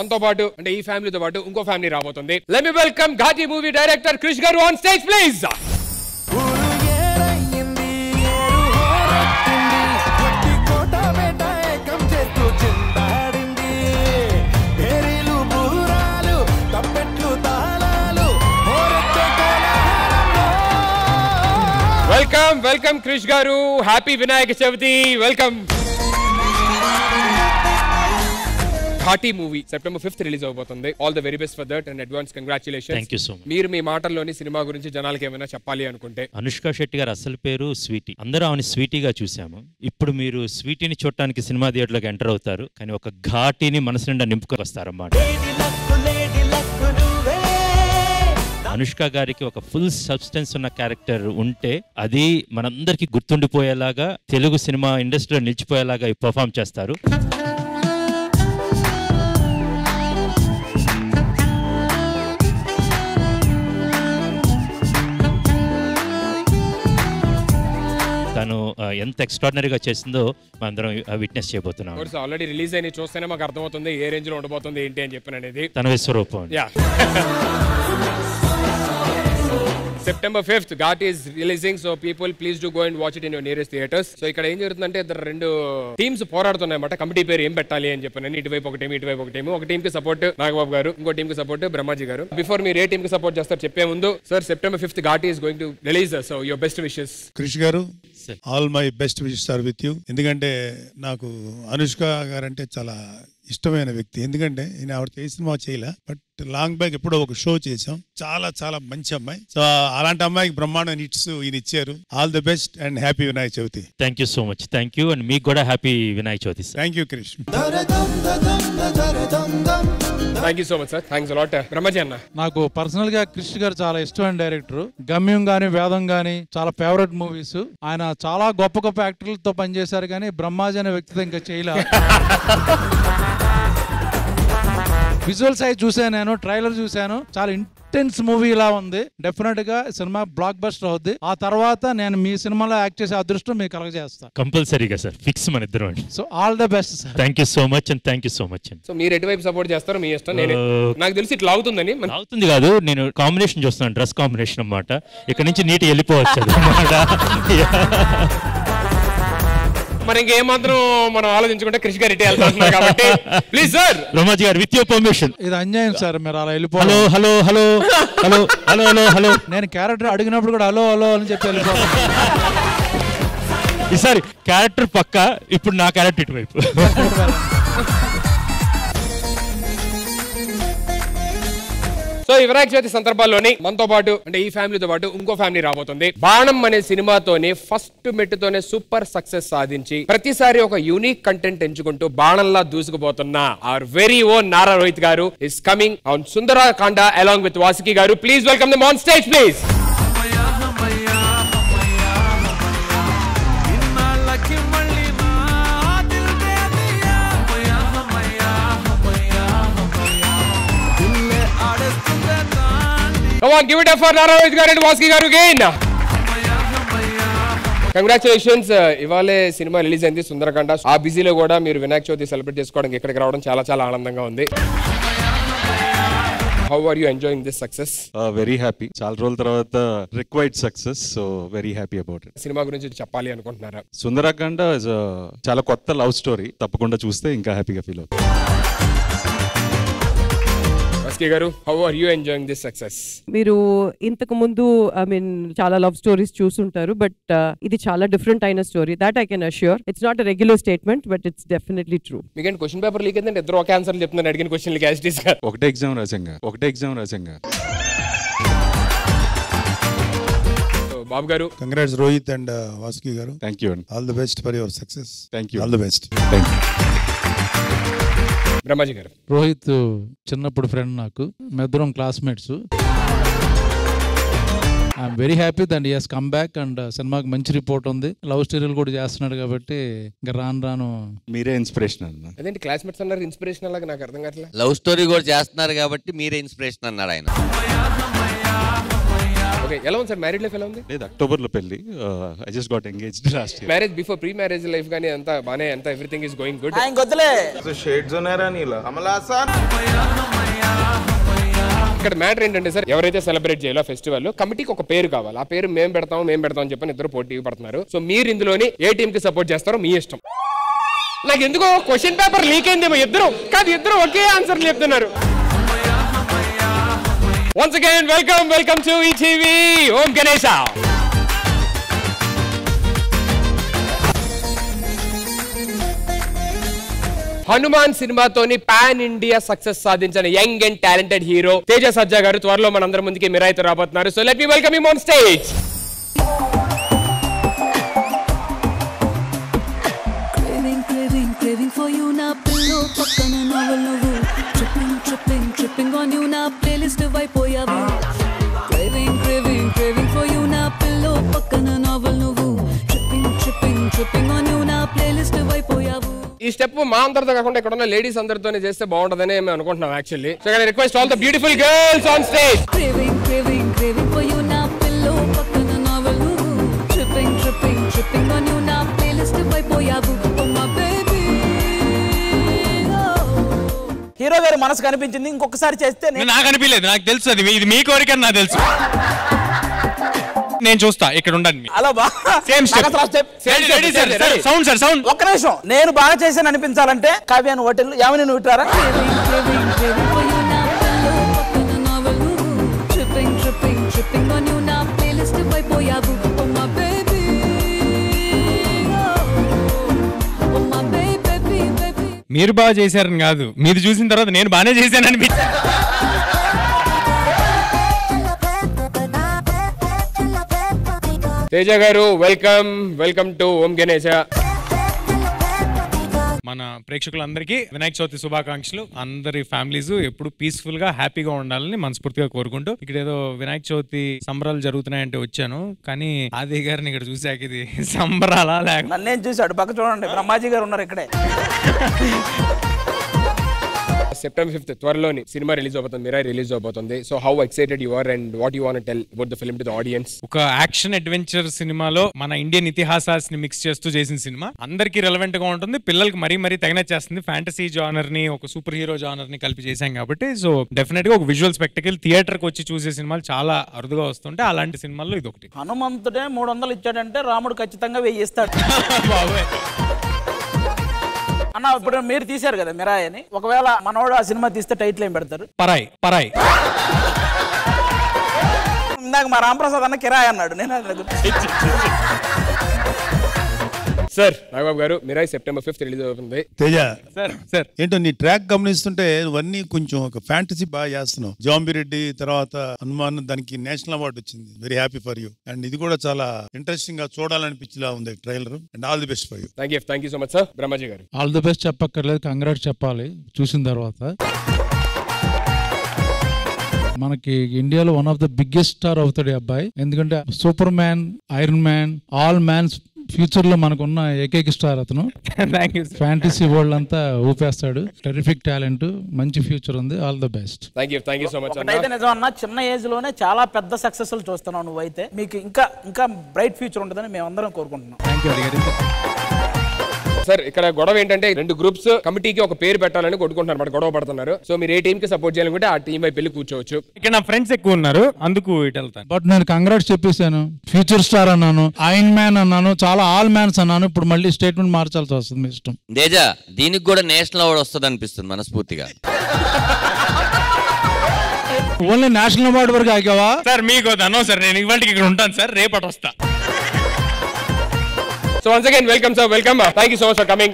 మనతో పాటు అంటే ఈ ఫ్యామిలీతో పాటు ఇంకో ఫ్యామిలీ రాబోతుంది. Let me welcome Ghaati movie director Krish garu on stage please. Welcome welcome Krish garu, happy Vinayaka Chavithi. Welcome. Ghaati movie September 5th release అవబోతుంది. All the very best for that and advance congratulations. Thank you so much. మీరు మీ మాటల్లోని సినిమా గురించి జనాలకి ఏమైనా చెప్పాలి అనుకుంటే? అనుష్క శెట్టి గారు అసలు పేరు స్వీటీ. అందరూ ఆమెను స్వీటీగా చూసాము. ఇప్పుడు మీరు స్వీటీని చూడటానికి సినిమా థియేటర్లోకి ఎంటర్ అవుతారు, కానీ ఒక ఘాటిని మనసు నిండా నింపుకొని వస్తారన్నమాట. అనుష్క గారికి ఒక ఫుల్ సబ్స్టెన్స్ ఉన్న క్యారెక్టర్ ఉంటే అది మనందరికి గుర్తుండిపోయేలాగా, తెలుగు సినిమా ఇండస్ట్రీలో నిలిచిపోయేలాగా పర్ఫామ్ చేస్తారు. తను ఎంత ఎక్స్ట్రాడినరీగా చేసిందో మనందరం విట్నెస్ చేయబోతున్నాం. ఆల్రెడీ రిలీజ్ అయిన చూస్తేనే మాకు అర్థమవుతుంది ఏ రేంజ్ లో ఉండబోతుంది ఏంటి అని చెప్పిన అనేది. తన విశ్వరూపం. September 5th Ghati is releasing, so people please do go and watch it in your nearest theaters. So ఇక్కడ ఏం జరుగుతుందంటే ఇద్దరు రెండు టీమ్స్ పోరాడుతున్నాయన్నమాట. కమిటీ పేరు ఏం పెట్టాలి అని చెప్పాను. ఇటువైపు ఒక టీం, ఇటువైపు ఒక టీం. ఒక టీం కి సపోర్ట్ నాగబాబు గారు, ఇంకో టీం కి సపోర్ట్ బ్రహ్మాజీ గారు. బిఫోర్ మీరు ఏ టీం కి సపోర్ట్ చేస్తారు చెప్పే ముందు, sir September 5th Ghati is going to release, so your best wishes. Krish garu, all my best wishes are with you. ఎందుకంటే నాకు అనుష్క గారు అంటే చాలా ఇష్టమైన వ్యక్తి. ఎందుకంటే నేను ఆవిడ ఏ సినిమా చేయలే, బట్ లాంగ్ బ్యాక్ ఎప్పుడో ఒక షో చేసాం. చాలా చాలా మంచి అమ్మాయి. సో అలాంటి అమ్మాయికి బ్రహ్మాండ హిట్స్ ఈయన ఇచ్చారు. All the best and happy Vinayaka Chavithi. Thank you so much. Thank you and మీకు కూడా happy Vinayaka Chavithi. Thank you Krish. Thank you so much sir. Thanks a lot. Brahmaji అన్న, నాకు పర్సనల్ గా క్రిష్ గారు చాలా ఇష్టమైన డైరెక్టర్. గమ్యం గాని, వేదం గాని చాలా ఫేవరెట్ మూవీస్. ఆయన చాలా గొప్ప గొప్ప యాక్టర్లతో పనిచేశారు, కానీ బ్రహ్మాజీ అనే వ్యక్తితో ఇంకా చేయలే. విజువల్స్ అయితే చూసాను, నేను ట్రైలర్ చూసాను. చాలా ఇంటెన్స్ మూవీ ఇలా ఉంది. డెఫినెట్ గా సినిమా బ్లాక్ బస్టర్ అవుద్ది. ఆ తర్వాత నేను మీ సినిమాలో యాక్ట్ చేసే అదృష్టం మీకు కలగజేస్తాను కంపల్సరీగా సార్. ఫిక్స్ మన ఇద్దరం. So all the best sir. Thank you so much and thank you so much. So మీరు ఎటువైపు సపోర్ట్ చేస్తారు మీ ఇష్టం. నేను నాకు తెలిసి ఇట్లా అవుతుందని. అవుతుంది కాదు, నేను కాంబినేషన్ చూస్తున్నాను, డ్రెస్ కాంబినేషన్ అన్నమాట. ఇక్కడ నుంచి నీట్ వెళ్ళిపోవచ్చు అన్నమాట. మరి ఇంకేమాత్రం మనం ఆలోచించుకుంటే క్రిష్ గారు ఇటే వెళ్తున్నారు కాబట్టి ప్లీజ్ సార్. బ్రహ్మాజీ గారు విత్ యువర్ పర్మిషన్. ఇది అన్యాయం సార్, మీరు అలా వెళ్ళిపో. Hello hello hello hello hello hello hello. నేను క్యారెక్టర్ అడిగినప్పుడు కూడా హలో హలో అని చెప్పి వెళ్ళిపోతాను. ఈసారి క్యారెక్టర్ పక్క, ఇప్పుడు నా క్యారెక్టర్ ఇటువైపు. సో ఈ వినాయక చవితి సందర్భాల్లోని మనతో పాటు అంటే ఈ ఫ్యామిలీతో పాటు ఇంకో ఫ్యామిలీ రాబోతుంది. బాణం అనే సినిమాతోనే ఫస్ట్ మెట్టుతోనే సూపర్ సక్సెస్ సాధించి ప్రతిసారి ఒక యూనిక్ కంటెంట్ ఎంచుకుంటూ బాణంలా దూసుకుపోతున్న our very own Nara Rohit garu is coming on Sundarakanda along with Vasuki garu. Please welcome them on stage please. Come on, give it up for Nara Rohit garu and Vaski garu again. Congratulations. ఇవాళే cinema release అయింది సుందరకాండ. ఆ బిజీలో కూడా మీరు Vinayaka Chavithi celebrate చేసుకోవడానికి ఇక్కడికి రావడం చాలా చాలా ఆనందంగా ఉంది. How are you enjoying this success? Very happy. చాలా రోజుల తర్వాత required success, so very happy about it. Cinema గురించి చెప్పాలి అనుకుంటున్నారా? సుందరకాండ చాలా కొత్త లవ్ స్టోరీ. తప్పకుండా చూస్తే ఇంకా హ్యాపీగా ఫీల్ అవుతుంది. గారు, how are you enjoying this success? మీరు ఇంతకు ముందు చాలా లవ్ స్టోరీస్ చూసుంటారు, బట్ ఇది చాలా డిఫరెంట్ అయిన story. That I can assure. It's not a regular statement, but it's definitely true. మీకేంటి క్వశ్చన్ పేపర్ లీక్ అయిందంటే ఇద్దరు ఒక ఆన్సర్ చెప్తున్నారు అడిగిన క్వశ్చన్లకి యాజ్ ఇట్ ఈస్ గా. ఒకటే ఎగ్జామ్ రాసంగా. బాబు గారు, కంగ్రాట్స్ రోహిత్ అండ్ వాసుకి గారు. థ్యాంక్ యూ అండి. All the best for your success. Thank you. All the best. Thank you. Brahmaji గారు, రోహిత్ చిన్నప్పుడు ఫ్రెండ్ నాకు, మేమిద్దరం classmates. I'm very happy that he has come back and సినిమాకి మంచి రిపోర్ట్ ఉంది. లవ్ స్టోరీలు కూడా చేస్తున్నాడు కాబట్టి ఇంకా రాను మీరే ఇన్స్పిరేషన్ అన్న. అదేంటి క్లాస్మేట్స్ అన్నారు ఇన్స్పిరేషన్ అలాగా? నాకు అర్థం కావట్లేదు. లవ్ స్టోరీ కూడా చేస్తున్నారు కాబట్టి మీరే ఇన్స్పిరేషన్ అన్నాడు ఆయన. ఓకే, ఎలా ఉంది సార్ మ్యారేజ్ లైఫ్? ఎలా ఉంది? లేదు, అక్టోబర్ లో పెళ్లి. I just got engaged last year. Marriage before pre marriage life గానీ అంతా బానే, అంతా ఎవ్రీథింగ్ ఇస్ గోయింగ్ గుడ్. ఇక్కడ మ్యాటర్ ఏంటంటే సార్, ఎవరైతే సెలబ్రేట్ చేయాలో ఫెస్టివల్ కమిటీకి ఒక పేరు కావాలి. ఆ పేరు మేము పెడతాం అని చెప్పని ఇద్దరు పోటీ పడుతున్నారు. సో మీరు ఇందులోని ఏ టీమ్ కి సపోర్ట్ చేస్తారో మీ ఇష్టం. నాకు ఎందుకో క్వశ్చన్ పేపర్ లీక్ అయిందేమో, ఇద్దరు ఒకే ఆన్సర్ చెప్తున్నారు. Once again, welcome to ETV, Om Ganesha. Hanuman సినిమాతోని పాన్ ఇండియా సక్సెస్ సాధించిన young and talented hero Teja Sajja garu త్వరలో మనందరి ముందుకి మిరాయితో రాబోతున్నారు. So let me welcome him on stage. Craving for you na pillow pakkana novel novu tripping on you na playlist vaipoyavu craving for you na pillow pakkana novel novu tripping on you na playlist vaipoyavu. ఈ step మా అందరితో కాకుండా ఇక్కడ ఉన్న ladies అందరితోనే చేస్తే బాగుంటదని మేము అనుకుంటున్నాం actually. So I request all the beautiful girls on stage. Craving for you na pillow pakkana novel novu tripping on you na playlist vaipoyavu. Oh my baby. Hero గారి మనసు కనిపించింది, ఇంకొకసారి చేస్తే నాకు అనిపించలేదు. నాకు తెలుసు అది ఇది మీ కోరిక, నాకు తెలుసు. నేను చూస్తా, ఇక్కడ ఉండండి. అలా సౌండ్ ఒక్క నిమిషం. నేను బాగా చేశాను అనిపించాలంటే కావ్యాన్ని హోటల్ ఏమని నువ్వు వింటారా? మీరు బాగా చేశారని కాదు, మీరు చూసిన తర్వాత నేను బాగానే చేశాను అనిపించింది. తేజ గారు వెల్కమ్ టు ఓం గణేశ. మన ప్రేక్షకులందరికీ వినాయక చవితి శుభాకాంక్షలు. అందరి ఫ్యామిలీస్ ఎప్పుడు పీస్ఫుల్ గా హ్యాపీగా ఉండాలని మనస్ఫూర్తిగా కోరుకుంటూ, ఇక్కడ ఏదో వినాయక చవితి సంబరాలు జరుగుతున్నాయంటే వచ్చాను, కానీ ఆది గారిని ఇక్కడ చూసాక ఇది సంబరాలా లేక నన్నేం చూసాడు పక్క చూడండి, బ్రహ్మాజీ గారు ఉన్నారు ఇక్కడే. September 5th త్వరలోని సినిమా రిలీజ్ అవబోతుంది, మిరాయి రిలీజ్ అవబోతుంది. So how excited you are and what you want to tell about the film to the audience? ఒక యాక్షన్ అడ్వెంచర్ సినిమాలో మన ఇండియన్ ఇతిహాసాన్ని మిక్స్ చేస్తూ చేసిన సినిమా అందరికీ రెలవెంట్ గా ఉంటుంది, పిల్లలకి మరీ తగినచ్చేస్తుంది. ఫ్యాంటసీ జానర్ ని ఒక సూపర్ హీరో జానర్ ని కలిపి చేశాం కాబట్టి సో డెఫినెట్ గా ఒక విజువల్ స్పెక్టకల్ థియేటర్ కి వచ్చి చూసే సినిమాలు చాలా అరుదుగా వస్తుంటే అలాంటి సినిమాల్లో ఇది ఒకటి. హనుమంతుడే 300 ఇచ్చాడంటే రాముడు ఖచ్చితంగా 1000 ఇస్తాడు. అన్న ఇప్పుడు మీరు తీశారు కదా మిరాయి అని, ఒకవేళ మనోడు ఆ సినిమా తీస్తే టైటిల్ ఏం పెడతారు? పరాయి. ఇందాక మా రాంప్రసాద్ అన్న కిరాయి అన్నాడు, నేను సార్ నాగబాబు గారు మిరాయి September 5th రిలీజ్ అవుతుంది. తేజ సార్ ఏంటో నీ ట్రాక్ గమనిస్తుంటే నువ్వన్నీ కొంచెం ఒక ఫ్యాంటసీ బాగా చేస్తున్నావు. జాంబిరెడ్డి తర్వాత హనుమాన్, దానికి నేషనల్ అవార్డు వచ్చింది. Very happy for you. And ఇది కూడా చాలా ఇంట్రెస్టింగ్ గా చూడాలనిపించేలా ఉంది trailer. And all the best for you. Thank you so much sir. Brahmaji గారు ఆల్ ది బెస్ట్ చెప్పక్కర్లేదు, కంగ్రాట్స్ చెప్పాలి చూసిన తర్వాత. మనకి ఇండియాలో one of the biggest star అవుతాడు అబ్బాయి, ఎందుకంటే superman, iron man, all mans future లో మనకున్న ఏకైక స్టార్ అతను. ఫ్యాంటసీ వరల్డ్ అంతా ఊపేస్తాడు. టెరిఫిక్ టాలెంట్, మంచి ఫ్యూచర్ ఉంది. All the best. Thank you so much. అయితే నిజం అన్న, చిన్న ఏజ్ లోనే చాలా పెద్ద సక్సెస్ఫుల్ చూస్తున్నావు నువ్వైతే. మీకు ఇంకా బ్రైట్ ఫ్యూచర్ ఉంటుందని మేము అందరం కోరుకుంటున్నాం. Thank you. సార్ ఇక్కడ గొడవ ఏంటంటే 2 గ్రూప్స్ కమిటీకి ఒక పేరు పెట్టాలని కొట్టుకుంటున్నారు, గొడవ పడుతున్నారు. సో మీరు ఏ టీం కి సపోర్ట్ చేయాలనుకుంటే ఆ టీం వైపు వెళ్ళి కూర్చోవచ్చు. ఇక్కడ నా ఫ్రెండ్స్ ఎక్కువ ఉన్నారు, అందుకు ఇటు వెళ్తాను. బట్ నేను కంగ్రాట్స్ చెప్పేశాను, ఫ్యూచర్ స్టార్ అన్నాను, ఐరన్ మ్యాన్ అన్నాను, చాలా ఆల్ మ్యాన్స్ అన్నాను. ఇప్పుడు మళ్ళీ స్టేట్మెంట్ మార్చాల్సి వస్తుంది, మీ ఇష్టం. తేజా దీనికి కూడా నేషనల్ అవార్డు వస్తుంది అనిపిస్తుంది మనస్ఫూర్తిగా. ఓన్లీ నేషనల్ అవార్డు వరకు ఆగావా సార్? మీకు అనో సార్, నేను ఇవాళకి ఇక్కడ ఉంటాను సార్, రేపటి వస్తా. So once again, welcome sir, welcome. Thank you so much for coming.